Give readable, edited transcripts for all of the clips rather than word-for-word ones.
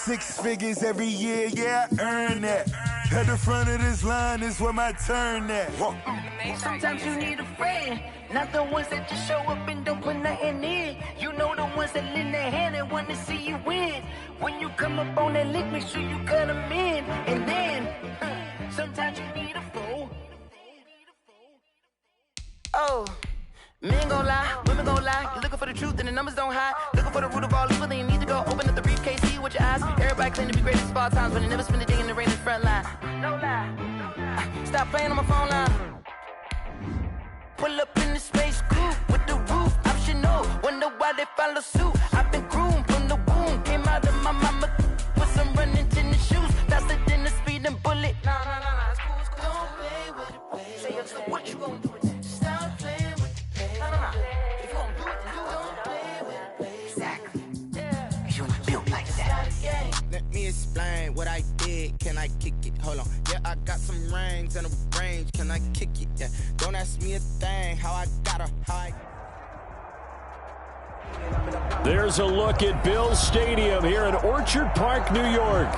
6 figures every year, yeah, I earn that. At the front of this line is where my turn at. Sometimes you need a friend, not the ones that just show up and don't put nothing in. You know the ones that lend their hand and want to see you win. When you come up on that lick, make sure you cut them in. And then, sometimes you need a fool. Oh, men gon' lie, women gon' lie. You're looking for the truth and the numbers don't hide. Looking for the root of all evil, then you need to go open up the briefcase, see with your eyes. Everybody claim to be great at all times, but they never spend a day in the rain in the front line. No lie. Stop playing on my phone line. Pull up in the space coupe with the roof optional. Wonder why they follow suit. I've been groomed from the womb. Came out of my mama with some running tennis shoes. Faster than the speeding bullet. Nah, it's cool, it's cool. Don't play with it, baby. Say what you gon' do with it? Stop playing with it, baby. Nah. If you gon' do it, then don't play with it, baby. Exactly. Yeah. You ain't built like that. Let me explain what I did. Can I kick it? Hold on. Yeah, I got some rings and a range. Can I kick it? Yeah. Don't ask me a thing. How I got her. How I... There's a look at Bills Stadium here in Orchard Park, New York.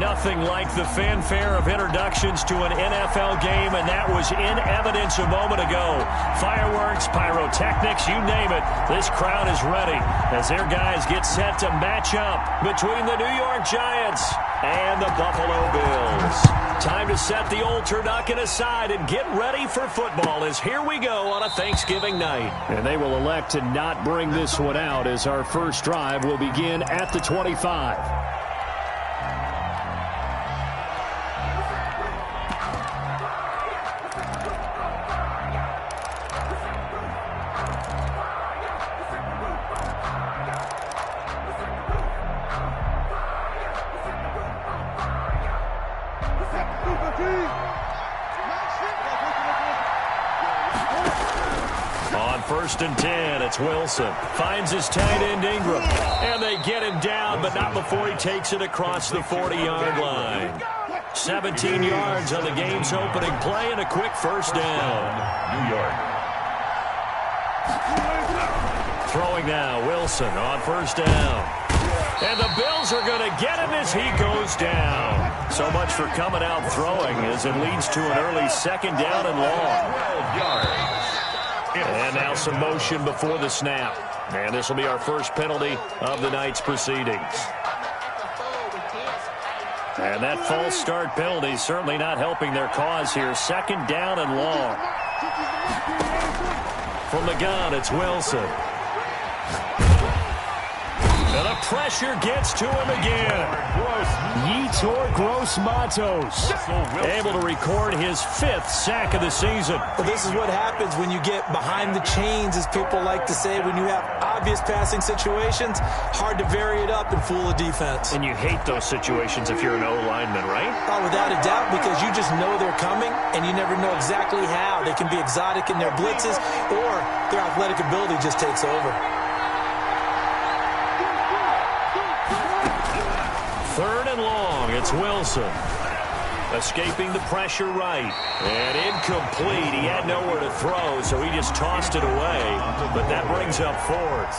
Nothing like the fanfare of introductions to an NFL game, and that was in evidence a moment ago. Fireworks, pyrotechnics, you name it. This crowd is ready as their guys get set to match up between the New York Giants and the Buffalo Bills. Time to set the old turducken aside and get ready for football as here we go on a Thanksgiving night. And they will elect to not bring this one out as our first drive will begin at the 25. On 1st and 10, it's Wilson. Finds his tight end Ingram. And they get him down, but not before he takes it across the 40-yard line. 17 yards on the game's opening play and a quick first down. New York. Throwing now, Wilson on 1st down. And the Bills are going to get him as he goes down. So much for coming out throwing as it leads to an early 2nd down and long. 12 yards. And now some motion before the snap. And this will be our first penalty of the night's proceedings. And that false start penalty certainly not helping their cause here. 2nd down and long. From the gun, it's Wilson. And the pressure gets to him again. Yetur Gross-Matos able to record his 5th sack of the season. Well, this is what happens when you get behind the chains, as people like to say. When you have obvious passing situations, hard to vary it up and fool a defense. And you hate those situations if you're an O-lineman, right? Oh, without a doubt, because you just know they're coming, and you never know exactly how. They can be exotic in their blitzes, or their athletic ability just takes over. 3rd and long, it's Wilson. Escaping the pressure right. And incomplete. He had nowhere to throw, so he just tossed it away. But that brings up 4th.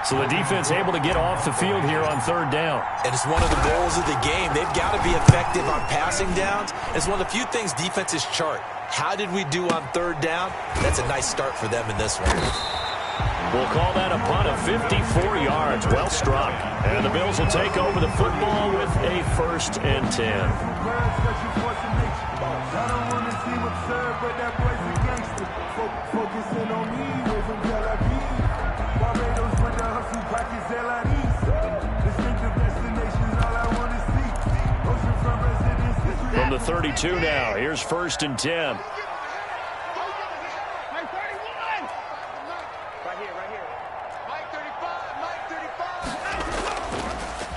So the defense able to get off the field here on 3rd down. And it's one of the goals of the game. They've got to be effective on passing downs. It's one of the few things defenses chart. How did we do on 3rd down? That's a nice start for them in this one. We'll call that a punt of 54 yards. Well struck. And the Bills will take over the football with a 1st and 10. From the 32 now, here's 1st and 10.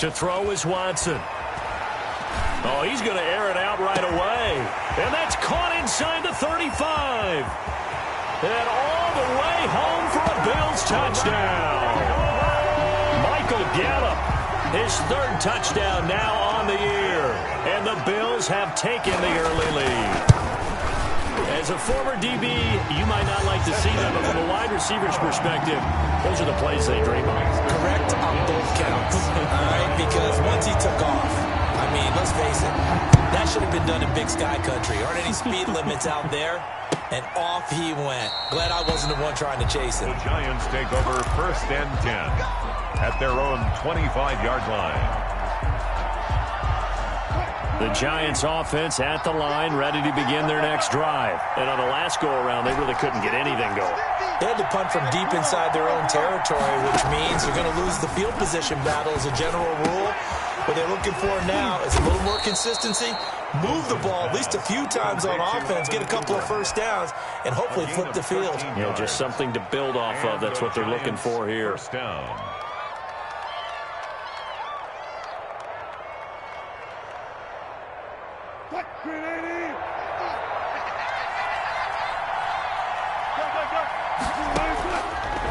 To throw is Watson. Oh, he's going to air it out right away. And that's caught inside the 35. And all the way home for a Bills touchdown. Michael Gallup, his 3rd touchdown now on the year. And the Bills have taken the early lead. As a former DB, you might not like to see them, but from a wide receiver's perspective, those are the plays they dream of. Correct on both counts, all right? Because once he took off, I mean, let's face it, that should have been done in Big Sky Country. Aren't any speed limits out there? And off he went. Glad I wasn't the one trying to chase him. The Giants take over 1st and 10 at their own 25-yard line. The Giants offense at the line, ready to begin their next drive. And on the last go-around, they really couldn't get anything going. They had to punt from deep inside their own territory, which means you're going to lose the field position battle as a general rule. What they're looking for now is a little more consistency, move the ball at least a few times on offense, get a couple of first downs, and hopefully flip the field. You know, just something to build off of. That's what they're looking for here. First down.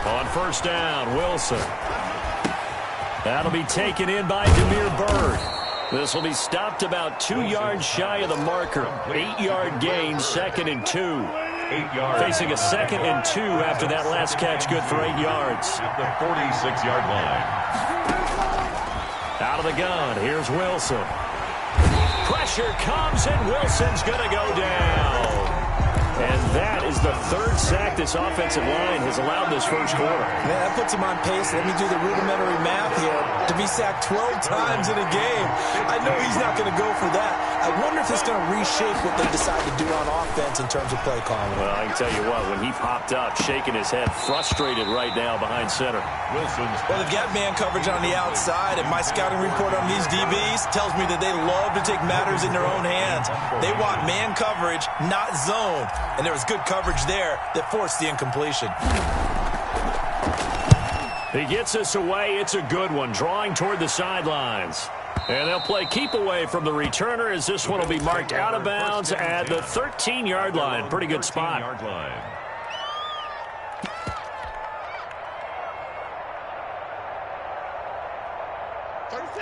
On first down, Wilson. That'll be taken in by Demir Bird. This will be stopped about 2 yards shy of the marker. 8-yard gain, 2nd and 2. 8 yards. Facing a 2nd and 2 after that last catch, good for 8 yards. At the 46-yard line. Out of the gun, here's Wilson. Pressure comes, and Wilson's going to go down. And that is the 3rd sack this offensive line has allowed this first quarter. Man, that puts him on pace. Let me do the rudimentary math here. To be sacked 12 times in a game, I know he's not going to go for that. I wonder if it's going to reshape what they decide to do on offense in terms of play calling. Well, I can tell you what, when he popped up, shaking his head, frustrated right now behind center. Wilson's. Well, they've got man coverage on the outside, and my scouting report on these DBs tells me that they love to take matters in their own hands. They want man coverage, not zone. And there was good coverage there that forced the incompletion. He gets us away. It's a good one, drawing toward the sidelines. And they'll play keep away from the returner as this one will be marked out of bounds at the 13-yard line. Pretty good spot.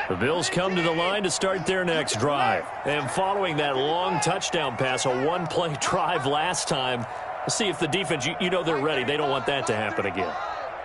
The Bills come to the line to start their next drive. And following that long touchdown pass, a one-play drive last time, let's see if the defense, you know they're ready. They don't want that to happen again.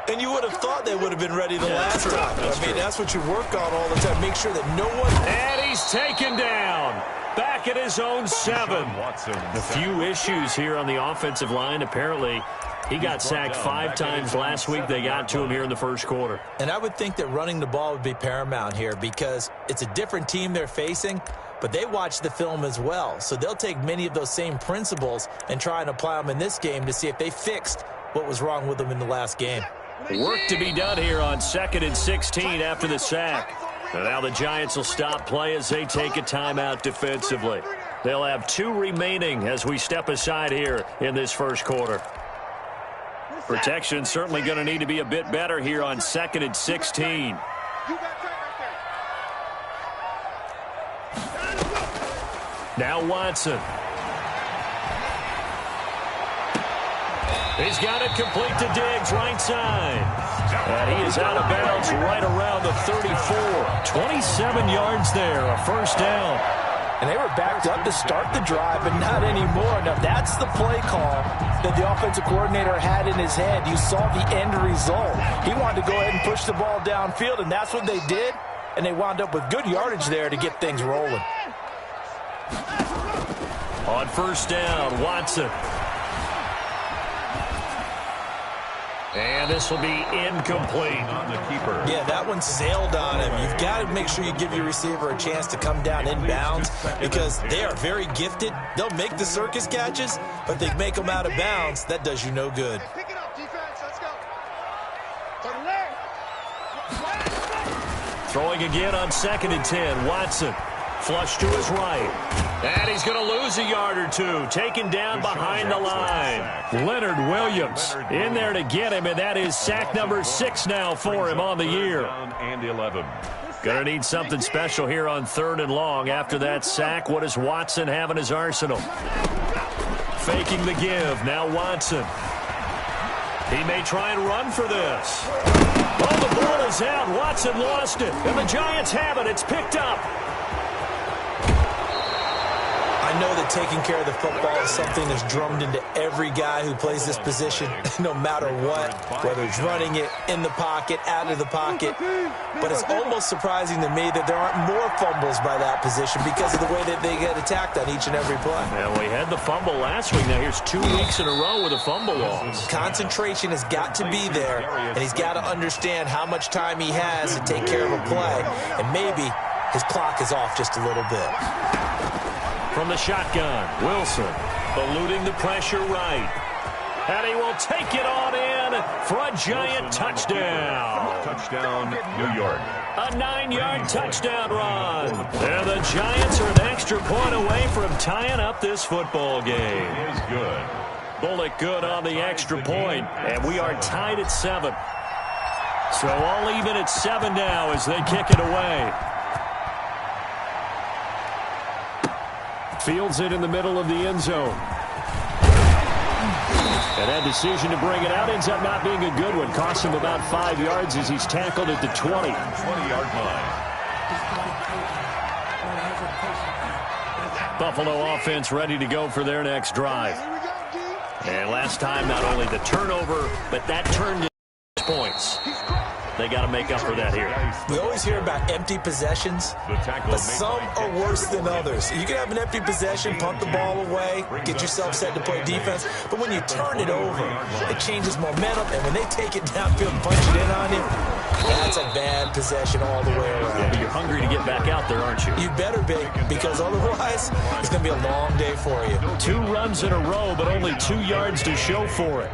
And you would have thought they would have been ready the last time. I mean, that's what you work on all the time. Make sure that no one... And he's taken down. Back at his own 7. A few issues here on the offensive line. Apparently, he got sacked 5 times last week. They got to him here in the first quarter. And I would think that running the ball would be paramount here because it's a different team they're facing, but they watch the film as well. So they'll take many of those same principles and try and apply them in this game to see if they fixed what was wrong with them in the last game. Work to be done here on 2nd and 16 after the sack. And now the Giants will stop play as they take a timeout defensively. They'll have 2 remaining as we step aside here in this first quarter. Protection certainly going to need to be a bit better here on 2nd and 16. Now Watson. He's got it complete to Diggs, right side. And he is out of bounds right around the 34. 27 yards there, a first down. And they were backed up to start the drive, but not anymore. Now, that's the play call that the offensive coordinator had in his head. You saw the end result. He wanted to go ahead and push the ball downfield, and that's what they did. And they wound up with good yardage there to get things rolling. On first down, Watson. And this will be incomplete. On the keeper. Yeah, that one sailed on him. You've got to make sure you give your receiver a chance to come down inbounds because they are very gifted. They'll make the circus catches, but they make them out of bounds. That does you no good. Pick it up, defense. Let's go. Throwing again on 2nd and 10. Watson. Flush to his right. And he's going to lose a yard or 2. Taken down behind the line. Leonard Williams in there to get him, and that is sack number 6 now for him on the year. And 11. Going to need something special here on 3rd and long. After that sack, what does Watson have in his arsenal? Faking the give. Now Watson. He may try and run for this. Oh, the ball is out. Watson lost it. And the Giants have it. It's picked up. I know that taking care of the football is something that's drummed into every guy who plays this position, no matter what, whether it's running it, in the pocket, out of the pocket. But it's almost surprising to me that there aren't more fumbles by that position because of the way that they get attacked on each and every play. And we had the fumble last week. Now here's 2 weeks in a row with a fumble loss. Concentration has got to be there, and he's got to understand how much time he has to take care of a play, and maybe his clock is off just a little bit. From the shotgun, Wilson eluding the pressure right. And he will take it on in for a giant touchdown. Touchdown, New York. A 9-yard touchdown run. And the Giants are an extra point away from tying up this football game. It is good. Bullock good on the extra point, and we are tied at 7. So all even at 7 now as they kick it away. Fields it in the middle of the end zone. And that decision to bring it out ends up not being a good one. Costs him about 5 yards as he's tackled at the 20. 20-yard line. Buffalo offense ready to go for their next drive. And last time, not only the turnover, but that turned into points. They got to make up for that here. We always hear about empty possessions, but some are worse than others. You can have an empty possession, punt the ball away, get yourself set to play defense, but when you turn it over, it changes momentum, and when they take it downfield and punch it in on you, that's a bad possession all the way around. Yeah, but you're hungry to get back out there, aren't you? You better be, because otherwise, it's going to be a long day for you. 2 runs in a row, but only 2 yards to show for it.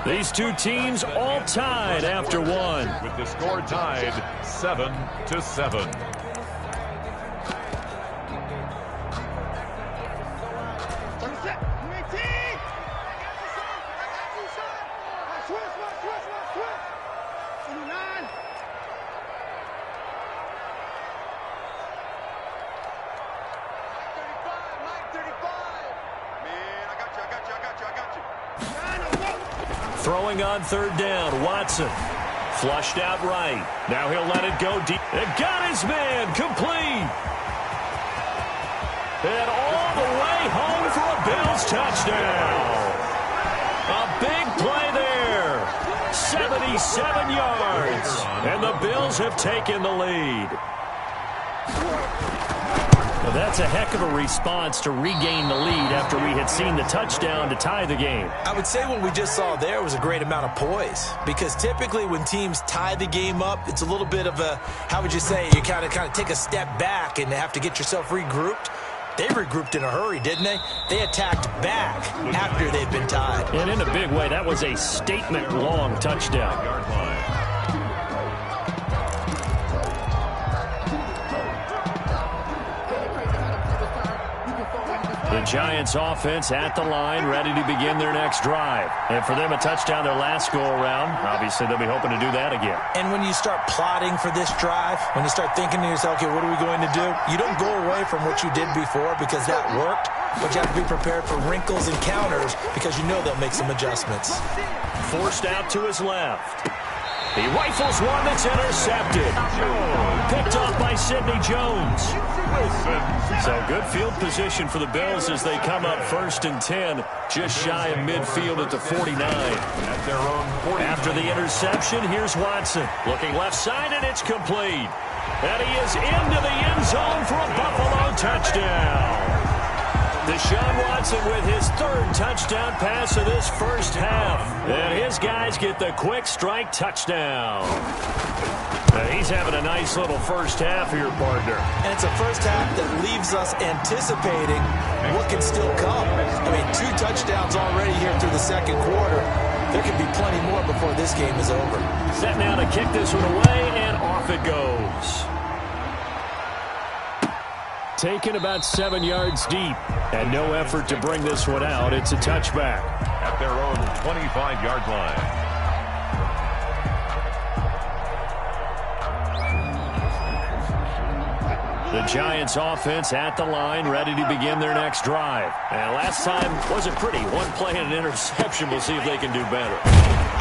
These two teams all tied after 1. With the score tied 7-7. Throwing on 3rd down, Watson. Flushed out right. Now he'll let it go deep. And got his man complete. And all the way home for a Bills touchdown. A big play there. 77 yards. And the Bills have taken the lead. Well, that's a heck of a response to regain the lead after we had seen the touchdown to tie the game. I would say what we just saw there was a great amount of poise, because typically when teams tie the game up, it's a little bit of a, how would you say, you kind of take a step back and have to get yourself regrouped. They regrouped in a hurry, didn't they? They attacked back after they'd been tied. And in a big way, that was a statement-long touchdown. Yard line. The Giants offense at the line, ready to begin their next drive. And for them, a touchdown their last go-around. Obviously, they'll be hoping to do that again. And when you start plotting for this drive, when you start thinking to yourself, okay, what are we going to do? You don't go away from what you did before because that worked, but you have to be prepared for wrinkles and counters because you know they'll make some adjustments. Forced out to his left. He rifles one that's intercepted. Picked off by Sidney Jones. So good field position for the Bills as they come up 1st and 10, just shy of midfield at the 49. At their own 49. After the interception, here's Watson. Looking left side, and it's complete. And he is into the end zone for a Buffalo touchdown. Deshaun Watson with his 3rd touchdown pass of this first half. And his guys get the quick strike touchdown. He's having a nice little first half here, partner. And it's a first half that leaves us anticipating what can still come. I mean, 2 touchdowns already here through the 2nd quarter. There could be plenty more before this game is over. Set now to kick this one away, and off it goes. Taken about 7 yards deep, and no effort to bring this one out. It's a touchback. At their own 25-yard line. The Giants offense at the line, ready to begin their next drive. And last time wasn't pretty. 1 play and an interception. We'll see if they can do better.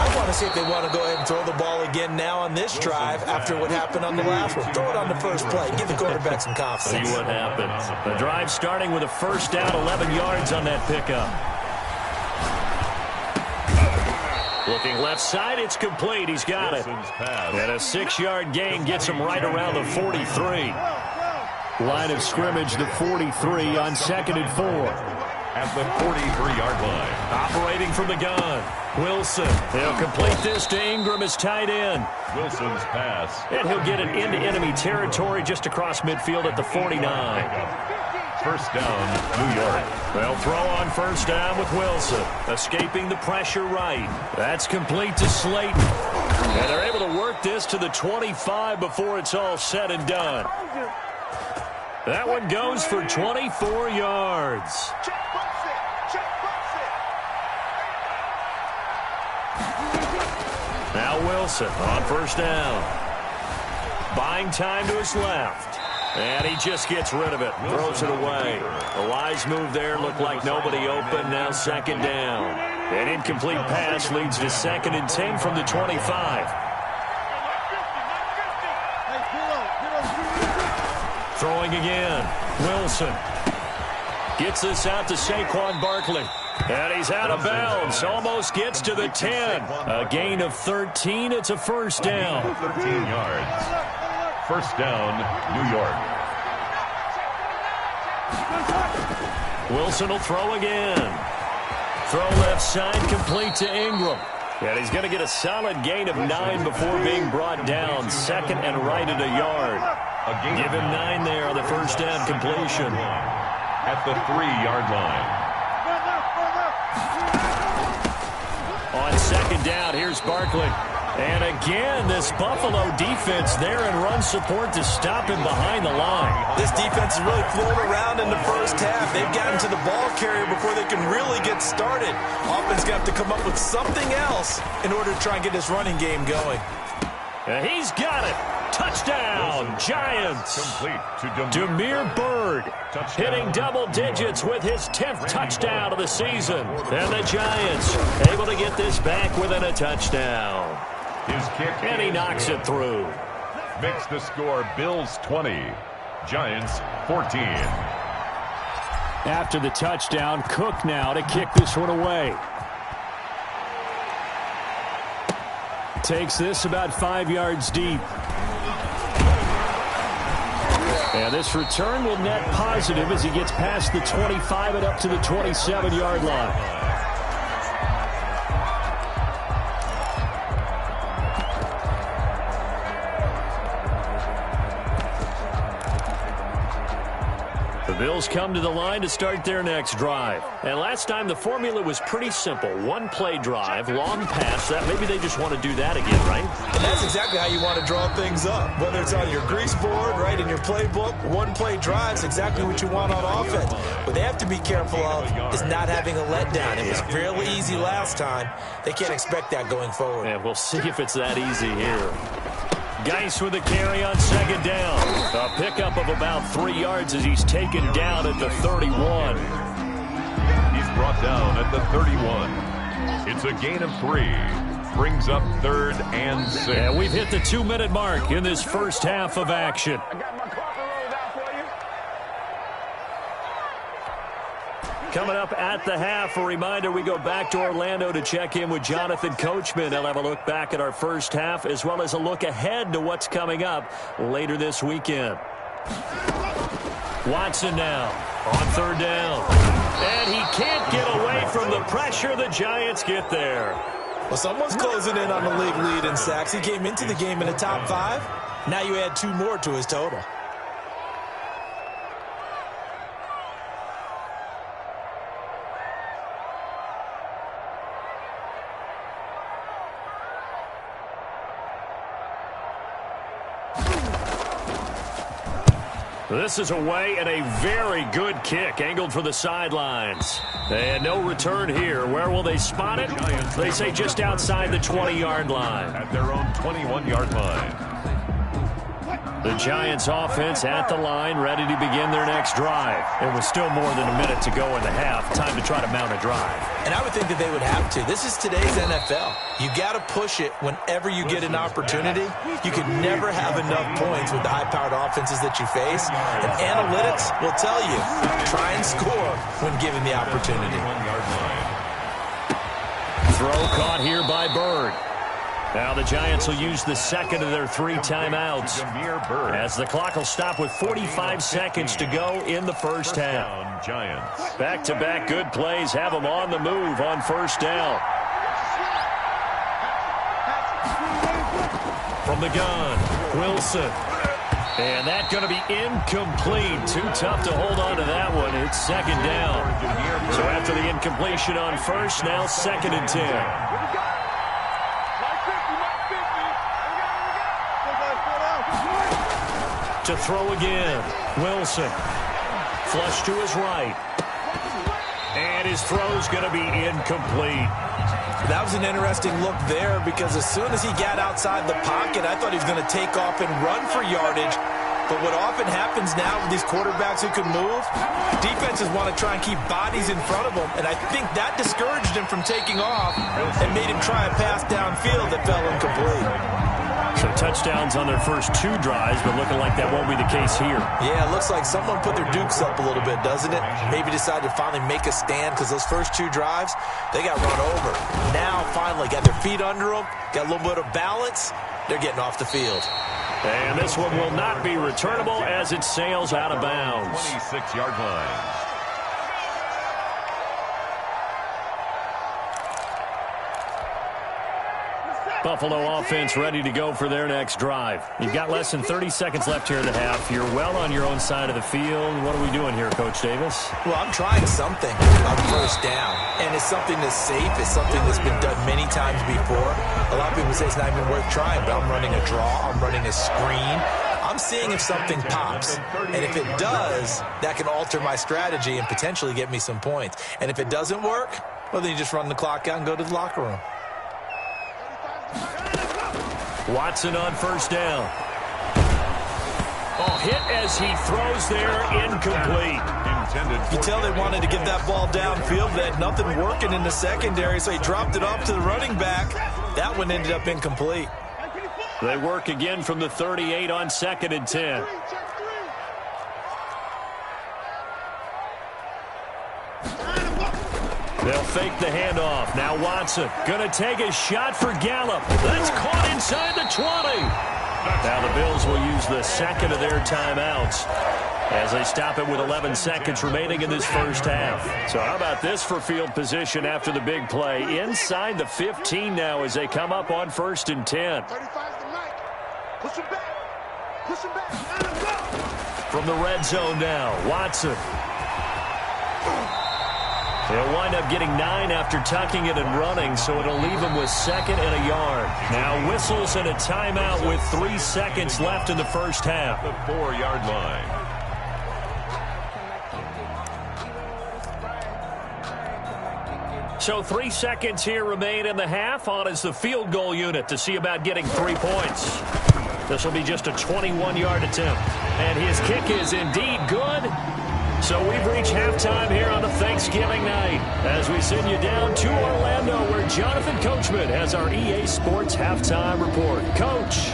I want to see if they want to go ahead and throw the ball again now on this drive after what happened on the last one. Throw it on the first play. Give the quarterback some confidence. See what happens. The drive starting with a first down, 11 yards on that pickup. Looking left side, it's complete. He's got it. And a 6-yard gain gets him right around the 43. Line of scrimmage, the 43 on 2nd and 4. At the 43-yard line. Operating from the gun. Wilson. He'll complete this to Ingram, his tight end. Wilson's pass. And he'll get it into enemy territory just across midfield at the 49. First down, New York. They'll throw on first down with Wilson. Escaping the pressure right. That's complete to Slayton. And they're able to work this to the 25 before it's all said and done. That one goes for 24 yards. Now Wilson on first down. Buying time to his left. And he just gets rid of it. Throws it away. The wise move there. Looked like nobody open. Now 2nd down. An incomplete pass leads to 2nd and 10 from the 25. Throwing again. Wilson. Gets this out to Saquon Barkley. And he's out of bounds. Almost gets to the 10. A gain of 13. It's a first down. 13 yards. First down, New York. Wilson will throw again. Throw left side, complete to Ingram. And he's going to get a solid gain of 9 before being brought down. 2nd and right at a yard. Give him 9 there on the first down completion. At the 3-yard line. On 2nd down, here's Barkley. And again, this Buffalo defense there in run support to stop him behind the line. This defense has really flown around in the first half. They've gotten to the ball carrier before they can really get started. Offense going to have to come up with something else in order to try and get this running game going. And he's got it. Touchdown, Giants. Complete to Demir Bird Touchdown. hitting double digits with his 10th touchdown of the season. And the Giants able to get this back within a touchdown. His kick. And he knocks it through. Makes the score Bills 20, Giants 14. After the touchdown, Cook now to kick this one away. Takes this about 5 yards deep. And this return will net positive as he gets past the 25 and up to the 27-yard line. The Bills come to the line to start their next drive. And last time the formula was pretty simple. One play drive, long pass. That maybe they just want to do that again, right? And that's exactly how you want to draw things up. Whether it's on your grease board, right, in your playbook, one play drive's exactly what you want on offense. What they have to be careful of is not having a letdown. It was fairly easy last time. They can't expect that going forward. And we'll see if it's that easy here. Geis with the carry on 2nd down. A pickup of about 3 yards as he's taken down at the 31. He's brought down at the 31. It's a gain of 3. Brings up 3rd and 6. And we've hit the 2-minute mark in this first half of action. Coming up at the half, a reminder, we go back to Orlando to check in with Jonathan Coachman. He'll have a look back at our first half as well as a look ahead to what's coming up later this weekend. Watson now on 3rd down. And he can't get away from the pressure. The Giants get there. Well, someone's closing in on the league lead in sacks. He came into the game in the top 5. Now you add 2 more to his total. This is away and a very good kick angled for the sidelines. And no return here. Where will they spot it? They say just outside the 20-yard line. At their own 21-yard line. The Giants offense at the line, ready to begin their next drive. It was still more than a minute to go in the half. Time to try to mount a drive. And I would think that they would have to. This is today's NFL. You got to push it whenever you get an opportunity. You can never have enough points with the high-powered offenses that you face. And analytics will tell you, try and score when given the opportunity. Throw caught here by Bird. Now the Giants will use the second of their 3 timeouts as the clock will stop with 45 seconds to go in the first half. Back-to-back good plays have them on the move on first down. From the gun, Wilson. And that's going to be incomplete. Too tough to hold on to that one. It's second down. So after the incompletion on first, now 2nd and 10. To throw again, Wilson. Flush to his right. And his throw's going to be incomplete. That was an interesting look there because as soon as he got outside the pocket, I thought he was going to take off and run for yardage. But what often happens now with these quarterbacks who can move, defenses want to try and keep bodies in front of them, and I think that discouraged him from taking off and made him try a pass downfield that fell incomplete. So touchdowns on their first 2 drives, but looking like that won't be the case here. Yeah, it looks like someone put their dukes up a little bit, doesn't it? Maybe decided to finally make a stand because those first 2 drives, they got run over. Now, finally, got their feet under them, got a little bit of balance. They're getting off the field. And this one will not be returnable as it sails out of bounds. 26-yard line. Buffalo offense ready to go for their next drive. You've got less than 30 seconds left here in the half. You're well on your own side of the field. What are we doing here, Coach Davis? Well, I'm trying something on first down, and it's something that's safe. It's something that's been done many times before. A lot of people say it's not even worth trying, but I'm running a draw. I'm running a screen. I'm seeing if something pops, and if it does, that can alter my strategy and potentially get me some points. And if it doesn't work, well, then you just run the clock out and go to the locker room. Watson on first down. Oh, hit as he throws there, incomplete. You tell they wanted to get that ball downfield. They had nothing working in the secondary, so he dropped it off to the running back. That one ended up incomplete. They work again from the 38 on 2nd and 10. They'll fake the handoff. Now Watson going to take a shot for Gallup. That's caught inside the 20. Now the Bills will use the second of their timeouts as they stop it with 11 seconds remaining in this first half. So how about this for field position after the big play? Inside the 15 now as they come up on 1st and 10. From the red zone now, Watson. They'll wind up getting 9 after tucking it and running, so it'll leave them with 2nd and a yard. Now whistles and a timeout with 3 seconds left in the first half. The 4-yard line. So 3 seconds here remain in the half. On is the field goal unit to see about getting 3 points. This will be just a 21-yard attempt. And his kick is indeed good. So we've reached halftime here on a Thanksgiving night as we send you down to Orlando where Jonathan Coachman has our EA Sports Halftime Report. Coach.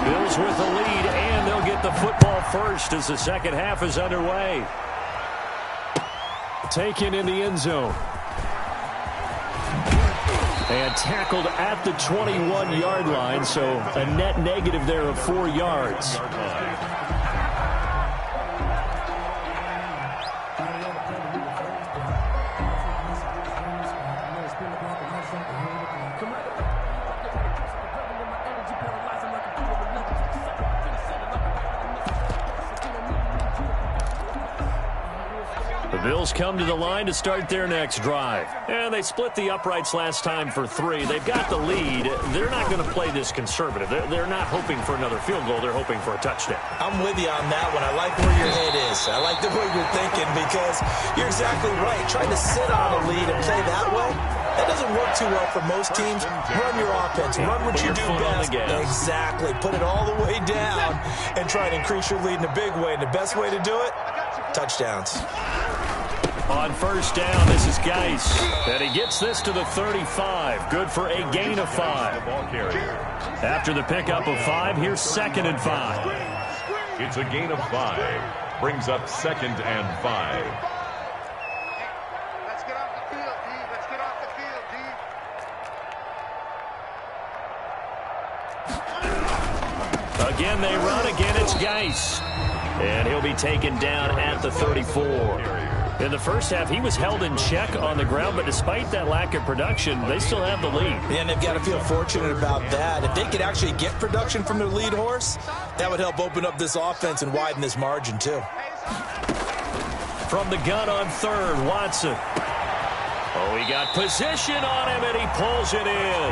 Bills with the lead, and they'll get the football first as the second half is underway. Taken in the end zone. And tackled at the 21-yard line, so a net negative there of 4 yards. The Bills come to the line to start their next drive. And they split the uprights last time for 3. They've got the lead. They're not going to play this conservative. They're not hoping for another field goal. They're hoping for a touchdown. I'm with you on that one. I like where your head is. I like the way you're thinking because you're exactly right. Trying to sit on a lead and play that way, that doesn't work work too well for most teams. Run your offense. Run what you do best. Exactly. Put it all the way down and try to increase your lead in a big way. And the best way to do it, touchdowns. On first down, this is Geis. And he gets this to the 35. Good for a gain of 5. After the pickup of 5, here's 2nd and 5. It's a gain of 5. Brings up 2nd and 5. Let's get off the field, D. Let's get off the field, D. Again, they run. Again, it's Geis. And he'll be taken down at the 34. In the first half, he was held in check on the ground, but despite that lack of production, they still have the lead. And they've got to feel fortunate about that. If they could actually get production from their lead horse, that would help open up this offense and widen this margin, too. From the gun on 3rd, Watson. Oh, he got position on him, and he pulls it in.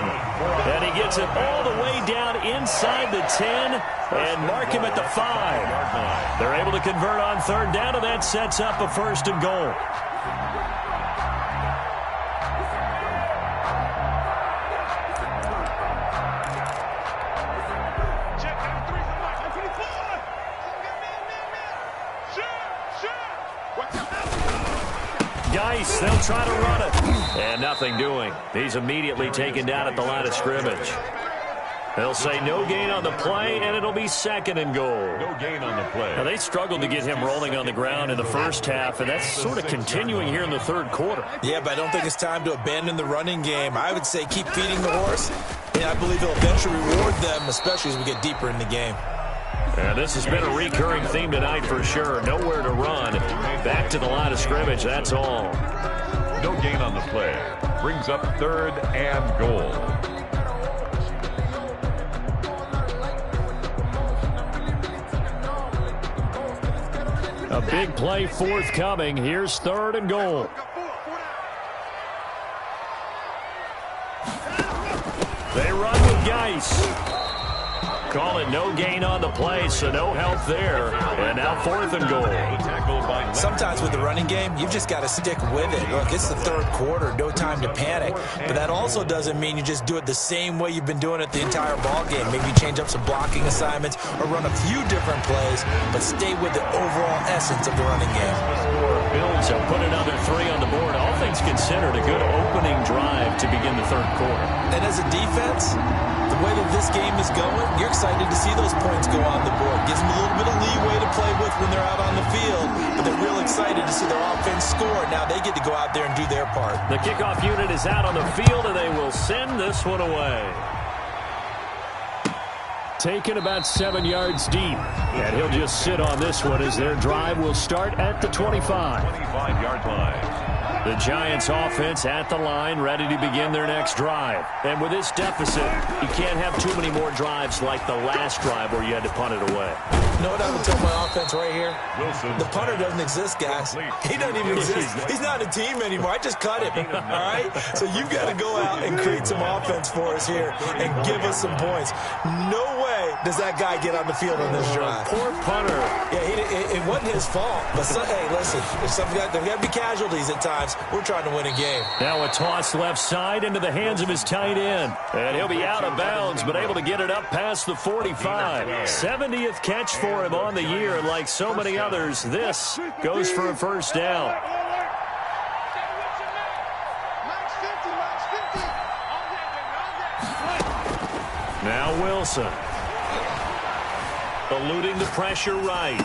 And he gets it all the way down inside the 10 and mark him at the 5. They're able to convert on 3rd down, and that sets up a 1st and goal. Geis, they'll try to run it. And nothing doing. He's immediately taken down at the line of scrimmage. They'll say no gain on the play, and it'll be 2nd and goal. No gain on the play. Now, they struggled to get him rolling on the ground in the first half, and that's sort of continuing here in the 3rd quarter. Yeah, but I don't think it's time to abandon the running game. I would say keep feeding the horse, and I believe he'll eventually reward them, especially as we get deeper in the game. And this has been a recurring theme tonight for sure. Nowhere to run. Back to the line of scrimmage, that's all. No gain on the play. Brings up 3rd and goal. A big play forthcoming. Here's 3rd and goal. They run with Geis. Call it no gain on the play, so no help there. And now 4th and goal. Sometimes with the running game, you've just got to stick with it. Look, it's the 3rd quarter, no time to panic. But that also doesn't mean you just do it the same way you've been doing it the entire ball game. Maybe you change up some blocking assignments or run a few different plays, but stay with the overall essence of the running game. Bills have put another 3 on the board. All things considered, a good opening drive to begin the 3rd quarter. And as a defense, the way that this game is going, you're excited to see those points go on the board. Gives them a little bit of leeway to play with when they're out on the field, but they're real excited to see their offense score. Now they get to go out there and do their part. The kickoff unit is out on the field, and they will send this one away. Taken about 7 yards deep, and he'll just sit on this one as their drive will start at the 25. 25-yard line. The Giants offense at the line, ready to begin their next drive. And with this deficit, you can't have too many more drives like the last drive where you had to punt it away. You know what I would tell my offense right here? Wilson. The punter doesn't exist, guys. He doesn't even exist. He's not a team anymore. I just cut him, all right? So you've got to go out and create some offense for us here and give us some points. No way does that guy get on the field on this drive. Poor punter. Yeah, it wasn't his fault. But, hey, listen, there's got to be casualties at times. We're trying to win a game. Now a toss left side into the hands of his tight end. And he'll be out of bounds, but able to get it up past the 45. 70th catch for him on the year. And like so many others, this goes for a 1st down. Now Wilson. Eluding the pressure right.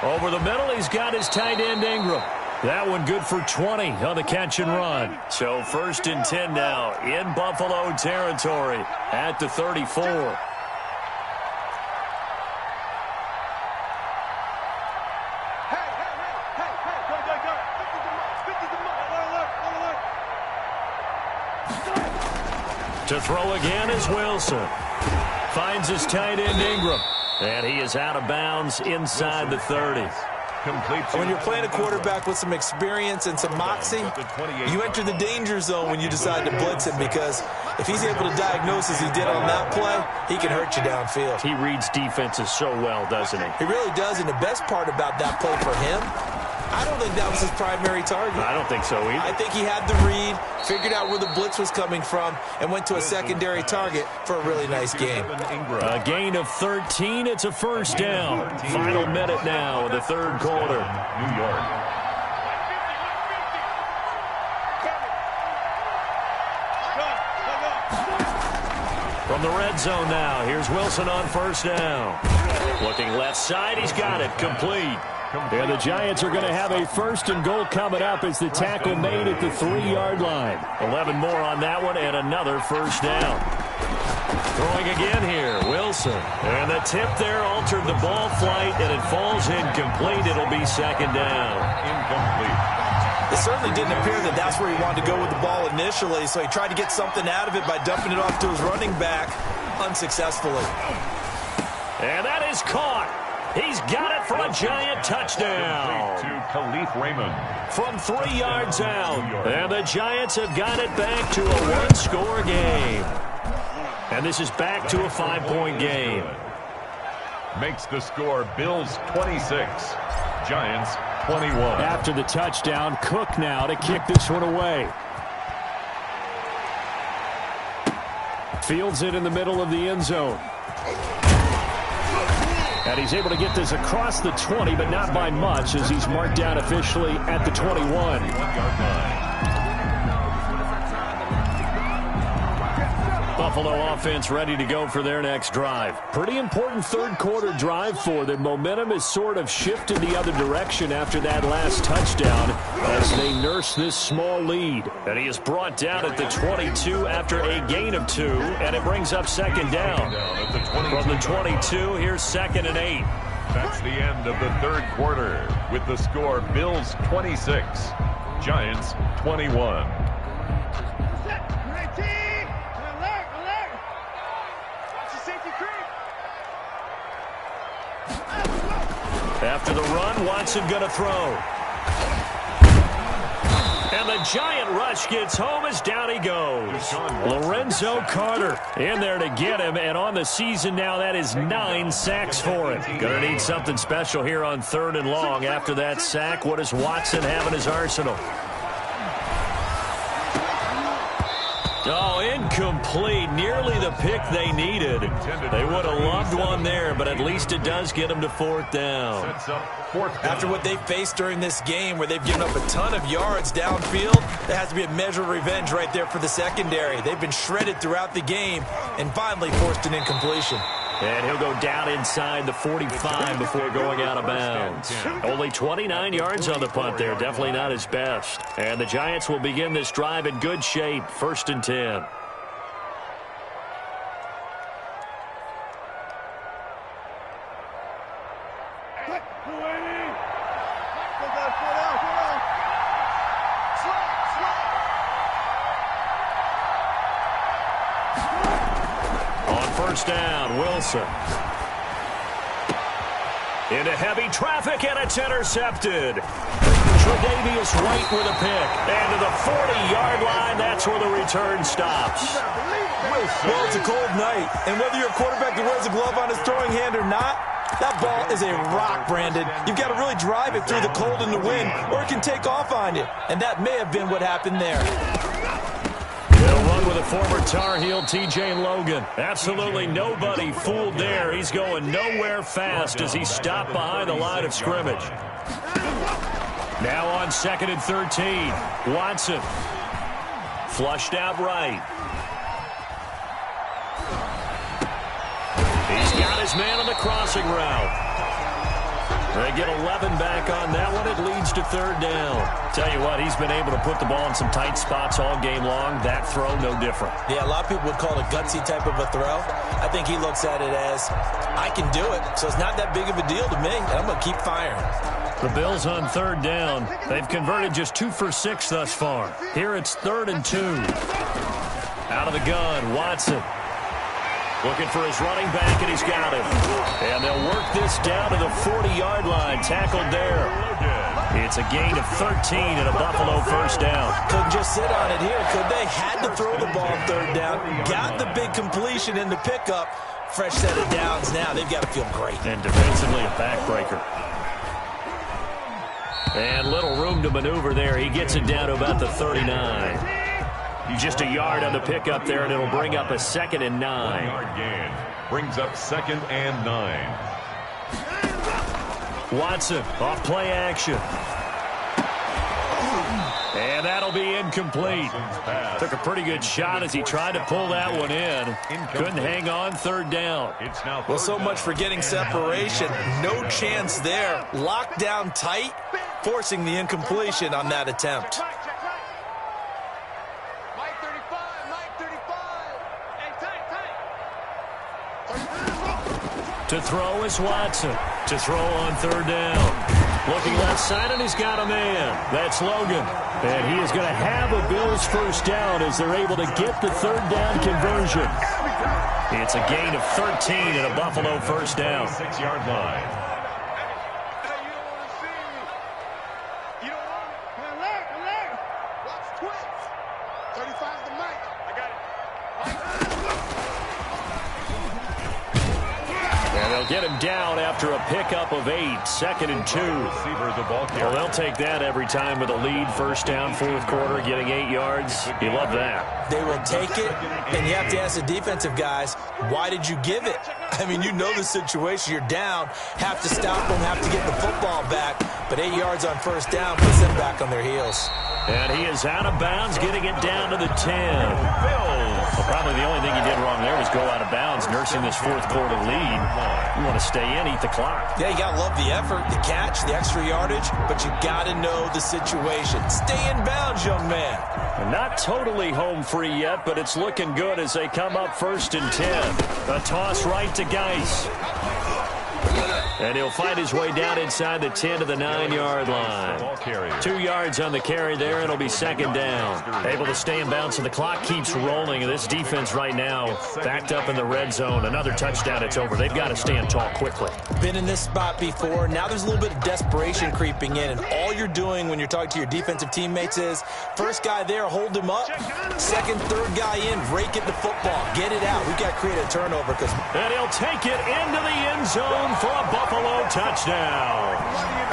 Over the middle, he's got his tight end Ingram. That one good for 20 on the catch and run. So 1st and 10 now in Buffalo territory at the 34. To throw again is Wilson. Finds his tight end Ingram. And he is out of bounds inside the 30. When you're playing a quarterback with some experience and some moxie, you enter the danger zone when you decide to blitz him, because if he's able to diagnose as he did on that play, he can hurt you downfield. He reads defenses so well, doesn't he? He really does, and the best part about that play for him I don't think that was his primary target. I don't think so either. I think he had the read, figured out where the blitz was coming from, and went to a secondary target for a really nice game. A gain of 13. It's a first down. Final minute now in the third quarter. New York. From the red zone now, here's Wilson on first down. Looking left side, he's got it, complete. And the Giants are going to have a first and goal coming up as the tackle made at the 3-yard line. 11 more on that one and another first down. Throwing again here, Wilson. And the tip there altered the ball flight, and it falls incomplete. It'll be second down. Incomplete. It certainly didn't appear that that's where he wanted to go with the ball initially, so he tried to get something out of it by dumping it off to his running back unsuccessfully. And that is caught. He's got it for a Giant touchdown. To Khalif Raymond. From 3 yards out. And the Giants have got it back to a one-score game. And this is back to a 5-point game. Makes the score Bills 26, Giants 21. After the touchdown, Cook now to kick this one away. Fields it in the middle of the end zone. And he's able to get this across the 20, but not by much, as he's marked down officially at the 21. Buffalo offense ready to go for their next drive. Pretty important third quarter drive for them. Momentum has sort of shifted the other direction after that last touchdown as they nurse this small lead. And he is brought down at the 22 after a gain of 2, and it brings up second down. From the 22, here's 2nd and 8. That's the end of the third quarter with the score Bills 26, Giants 21. After the run, Watson going to throw. And the Giant rush gets home as down he goes. Lorenzo Carter in there to get him, and on the season now, that is 9 sacks for him. Going to need something special here on 3rd and long. After that sack, what does Watson have in his arsenal? Oh, incomplete. Nearly the pick they needed. They would have loved one there, but at least it does get them to 4th down. After what they faced during this game, where they've given up a ton of yards downfield, there has to be a measure of revenge right there for the secondary. They've been shredded throughout the game and finally forced an incompletion. And he'll go down inside the 45 before going out of bounds. Only 29 yards on the punt there. Definitely not his best. And the Giants will begin this drive in good shape. 1st and 10. First down, Wilson. Into heavy traffic, and it's intercepted. Tre'Davious White with a pick. And to the 40-yard line, that's where the return stops. Well, it's a cold night, and whether you're a quarterback that wears a glove on his throwing hand or not, that ball is a rock, Brandon. You've got to really drive it through the cold and the wind, or it can take off on you. And that may have been what happened there. They'll run with a former Tar Heel, T.J. Logan. Absolutely nobody fooled there. He's going nowhere fast as he stopped behind the line of scrimmage. Now on 2nd and 13. Watson. Flushed out right. He's got his man on the crossing route. They get 11 back on that one. It leads to 3rd down. Tell you what, he's been able to put the ball in some tight spots all game long. That throw, no different. Yeah, a lot of people would call it a gutsy type of a throw. I think he looks at it as, I can do it, so it's not that big of a deal to me, and I'm going to keep firing. The Bills on 3rd down. They've converted just 2 for 6 thus far. Here it's 3rd and 2. Out of the gun, Watson. Looking for his running back, and he's got him. And they'll work this down to the 40-yard line. Tackled there. It's a gain of 13 and a Buffalo first down. Couldn't just sit on it here, could they? Had to throw the ball 3rd down. Got the big completion in the pickup. Fresh set of downs now. They've got to feel great. And defensively, a backbreaker. And little room to maneuver there. He gets it down to about the 39. Just a yard on the pickup there, and it'll bring up a 2nd and 9. 1 yard gain. Brings up 2nd and 9. Watson off play action. And that'll be incomplete. Took a pretty good shot as he tried to pull that one in. Couldn't hang on 3rd down. Well, so much for getting separation. No chance there. Locked down tight, forcing the incompletion on that attempt. Mike 35, Mike 35. Hey, tight. To throw is Watson. To throw on 3rd down. Looking left side, and he's got a man. That's Logan. And he is going to have a Bills 1st down as they're able to get the 3rd down conversion. It's a gain of 13 and a Buffalo 1st down. 6-yard line. You don't want it. Come on, watch twins. 35's the mic. I got it. And they'll get him down after a pickup of 8. 2nd and 2. Well, they'll take that every time with a lead. 1st down, 4th quarter, getting 8 yards. You love that. They will take it, and you have to ask the defensive guys, why did you give it? I mean, you know the situation. You're down, have to stop them, have to get the football back. But 8 yards on 1st down puts them back on their heels. And he is out of bounds, getting it down to the 10. Well, probably the only thing he did wrong there was go out of bounds, nursing this 4th quarter lead. You want to stay in, eat the clock. Yeah, you got to love the effort, the catch, the extra yardage, but you got to know the situation. Stay in bounds, young man. And not totally home free yet, but it's looking good as they come up 1st and 10. A toss right to Geis. And he'll fight his way down inside the 10 to the 9-yard line. 2 yards on the carry there. It'll be 2nd down. Able to stay in bounds, and the clock keeps rolling. This defense right now backed up in the red zone. Another touchdown, it's over. They've got to stand tall quickly. Been in this spot before. Now there's a little bit of desperation creeping in, and all you're doing when you're talking to your defensive teammates is, first guy there, hold him up. 2nd, 3rd guy in, rake it the football. Get it out. We've got to create a turnover. And he'll take it into the end zone for a Buffalo touchdown.